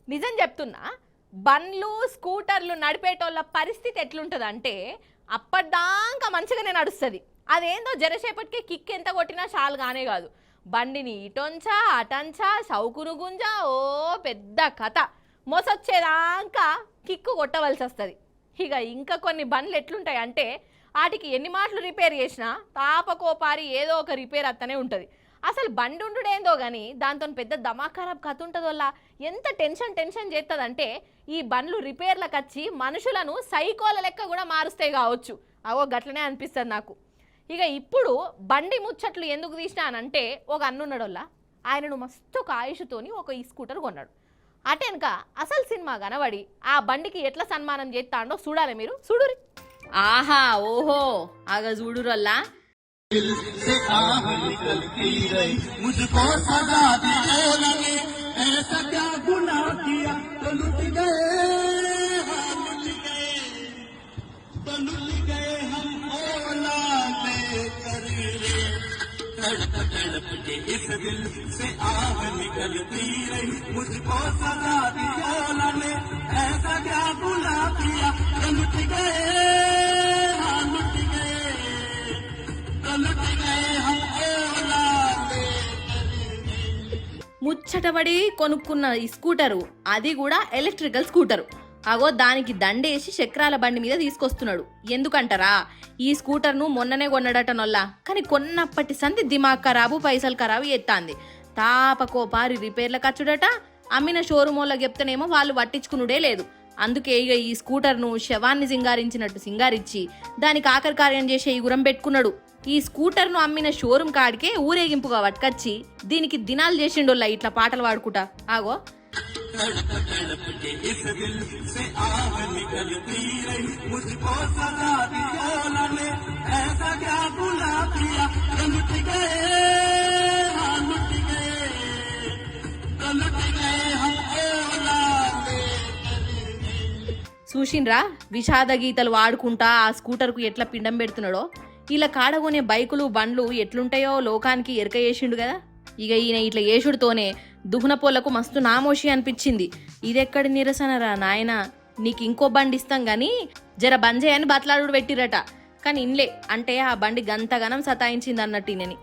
నిజం చెప్తున్నా, బండ్లు స్కూటర్లు నడిపేటోళ్ళ పరిస్థితి ఎట్లుంటుందంటే అప్పటిదాకా మంచిగానే నడుస్తుంది. అదేందో జరసేపటికే కిక్ ఎంత కొట్టినా చాలు కానే కాదు. బండిని ఇటొంచా అటంచా షౌకును గుంజా ఓ పెద్ద కథ. మోసొచ్చేదాకా కిక్కు కొట్టవలసి వస్తుంది. ఇక ఇంకా కొన్ని బండ్లు ఎట్లుంటాయి అంటే వాటికి ఎన్ని మాటలు రిపేర్ చేసినా తాపకోపారి ఏదో ఒక రిపేర్ అత్తనే ఉంటుంది. అసలు బండి ఉండుడేందో కానీ దాంతో పెద్ద దమాఖరాబ్ కథ ఉంటుంది. వల్ల ఎంత టెన్షన్ చేస్తుందంటే ఈ బండ్లు రిపేర్లకు వచ్చి మనుషులను సైకోల లెక్క కూడా మారుస్తాయి కావచ్చు. అవో గట్లనే అనిపిస్తుంది నాకు. ఇక ఇప్పుడు బండి ముచ్చట్లు ఎందుకు తీసినానంటే ఒక అన్నున్నాడోళ్ళ ఆయనను మస్తు ఒక ఆయుషుతోని ఒక ఈ స్కూటర్ కొన్నాడు. అటెనక అసలు సినిమా కనబడి ఆ బండికి ఎట్లా సన్మానం చేస్తాడో చూడాలి మీరు. చూడురి. ఆహా ఓహో ఆగ చూడురల్లా. तड़प तड़प के इस दिल से आह निकलती रही, मुझको सजा दी मौला ने, ऐसा क्या बुला दिया, लुट गए हाँ लुट गए, लुट गए हम औलादे। ముచ్చటపడి కొనుక్కున్న ఈ స్కూటరు, అది కూడా ఎలక్ట్రికల్ స్కూటరు. అగో దానికి దండేసి చక్రాల బండి మీద తీసుకొస్తున్నాడు. ఎందుకంటారా, ఈ స్కూటర్ను మొన్ననే కొన్నాడటనొల్లా, కానీ కొన్నప్పటి సంది దిమాగ్ ఖరాబు పైసలు ఖరాబు ఎత్తాంది. తాపకోపారి రిపేర్ల ఖర్చుడట. అమ్మిన షోరూమ్ వాళ్ళకి చెప్తేనేమో వాళ్ళు పట్టించుకునుడే లేదు. అందుకే ఇక ఈ స్కూటర్ను శవాన్ని సింగారించినట్టు సింగారించి దానికి ఆఖరి కార్యం చేసే ఈ గురం పెట్టుకున్నాడు. ఈ స్కూటర్ను అమ్మిన షోరూమ్ కాడికే ఊరేగింపుగా పట్టుకొచ్చి దీనికి దినాలు చేసిండోళ్ళ ఇట్లా పాటలు పాడుకుంటా. ఆగో तड़प तड़प के इस दिल से आह निकलती रही, मुझको सजा दी मौला ने, ऐसा क्या बुला दिया, लुट गए हाँ लुट गए, लुट गए हम औलादे। చూసిండ్రా విషాద గీతలు వాడుకుంటా ఆ స్కూటర్కు ఎట్లా పిండం పెడుతున్నాడో. ఇలా కాడగొనే బైకులు బండ్లు ఎట్లుంటాయో లోకానికి ఎరక చేసిండు కదా. ఇక ఈయన ఇట్లా యేసుడితోనే దుహ్నపోళ్లకు మస్తు నామోషి అనిపించింది. ఇదెక్కడి నిరసనరా నాయన, నీకు ఇంకో బండి ఇస్తాం గాని జర బంజే అని బతలాడు పెట్టిరట. కానీ ఇన్లే అంటే ఆ బండి గంతగనం సతాయించింది అన్నట్టు ఈయనని.